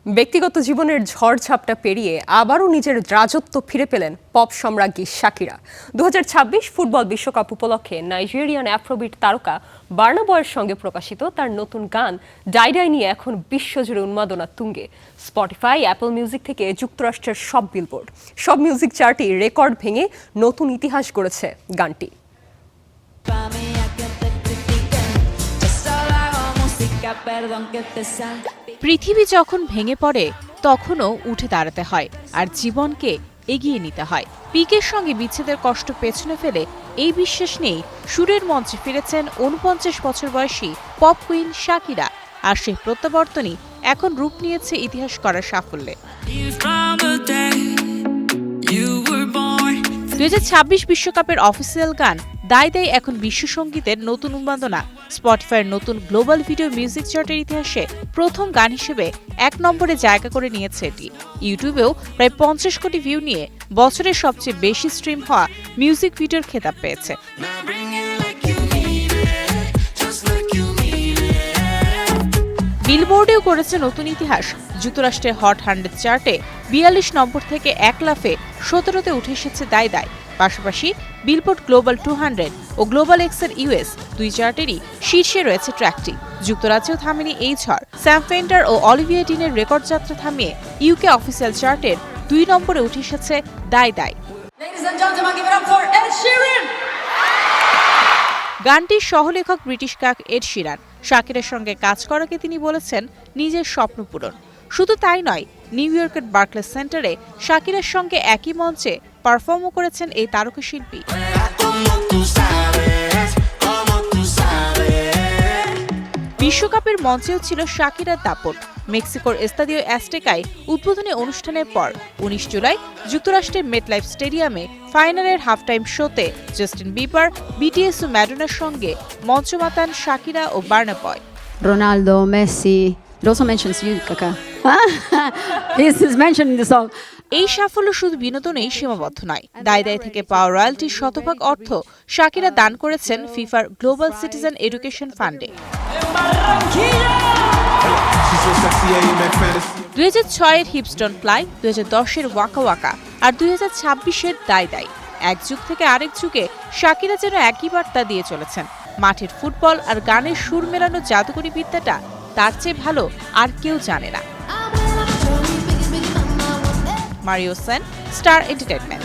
ব্যক্তিগত জীবনের ঝড়ঝাপটা পেরিয়ে আবারও নিজের রাজত্ব ফিরে পেলেন পপ সম্রাজ্ঞী শাকিরা। 2026 ফুটবল বিশ্বকাপ উপলক্ষে নাইজেরিয়ান অ্যাফ্রোবিট তারকা বার্না বয়ের সঙ্গে প্রকাশিত তার নতুন গান ডাই ডাই নিয়ে এখন বিশ্বজুড়ে উন্মাদনা তুঙ্গে। স্পটিফাই, অ্যাপল মিউজিক থেকে যুক্তরাষ্ট্রের সব বিলবোর্ড, সব মিউজিক চার্টই রেকর্ড ভেঙে নতুন ইতিহাস গড়েছে গানটি। পৃথিবী যখন ভেঙে পড়ে তখনও উঠে দাঁড়াতে হয় আর জীবনকে এগিয়ে নিতে হয়। পিকের সঙ্গে বিচ্ছেদের কষ্ট পেছনে ফেলে এই বিশ্বাস নিয়েই সুরের মঞ্চে ফিরেছেন ৪৯ বছর বয়সী পপ কুইন শাকিরা। আর সেই প্রত্যাবর্তনই এখন রূপ নিয়েছে ইতিহাস করার সাফল্যে। 2026 বিশ্বকাপের অফিসিয়াল গান দাই দাই এখন বিশ্ব সঙ্গীতের নতুন উন্মাদনা। স্পটিফাইয়ের নতুন গ্লোবাল ভিডিও মিউজিক চার্টের ইতিহাসে প্রথম গান হিসেবে ১ নম্বরে জায়গা করে নিয়েছে এটি। ইউটিউবেও প্রায় ৫০ কোটি ভিউ নিয়ে বছরের সবচেয়ে বেশি স্ট্রিম হওয়া মিউজিক ভিডিওর খেতাব পেয়েছে। বিলবোর্ডেও করেছে নতুন ইতিহাস। যুক্তরাষ্ট্রের হট 100 চার্টে ৪২ নম্বর থেকে ১ লাফে ১৭তে উঠে এসেছে দাই দাই। পাশাপাশি বিলবোর্ড গ্লোবাল 200 ও গ্লোবাল এক্সের ইউএস দুই চার্টেরই শীর্ষে রয়েছে ট্র্যাকটি। যুক্তরাজ্যেও থামেনি এই ঝড়। স্যাম ফেন্ডার ও অলিভিয়া ডিনের রেকর্ড যাত্রা থামিয়ে ইউকে অফিসিয়াল চার্টের ২ নম্বরে উঠে এসেছে দাই দাই। গানটির সহলেখক ব্রিটিশ কাক এড শিরান। শাকিরের সঙ্গে কাজ করাকে তিনি বলেছেন নিজের স্বপ্ন পূরণ। শুধু তাই নয়, নিউ ইয়র্কের বার্কলেস সেন্টারে শাকিরের সঙ্গে একই মঞ্চে পারফর্মও করেছেন এই তারকা শিল্পী। বিশ্বকাপের মঞ্চেও ছিল শাকিরার দাপট। মেক্সিকোর এস্তাদিও অ্যাজটেকায় উদ্বোধনী অনুষ্ঠানের পর ১৯ জুলাই যুক্তরাষ্ট্রের মেটলাইফ স্টেডিয়ামে ফাইনালের হাফ টাইম শোতে জাস্টিন বিবার, বিটিএস ও ম্যাডোনার সঙ্গে মঞ্চ মাতান শাকিরা ও Burna Boy. Ronaldo, Messi, it also mentions you, Kaka. This is mentioned in the song. এই সাফল্য শুধু বিনোদনেই সীমাবদ্ধ নয়। দাই দাই থেকে পাওয়া রয়্যালটির শতভাগ অর্থ শাকিরা দান করেছেন ফিফার গ্লোবাল সিটিজেন এডুকেশন ফান্ডে। ২০০৬-এর হিপস ডন্ট ফ্লাই, ২০১০-এর ওয়াকা ওয়াকা আর ২০২৬-এর দাই দাই। এক যুগ থেকে আরেক যুগে শাকিরা যেন একই বার্তা দিয়ে চলেছেন। মাঠের ফুটবল আর গানের সুর মেলানো জাদুকরি বিদ্যাটা তার চেয়ে ভালো আর কেউ জানে না। Mario Sen, star entertainment.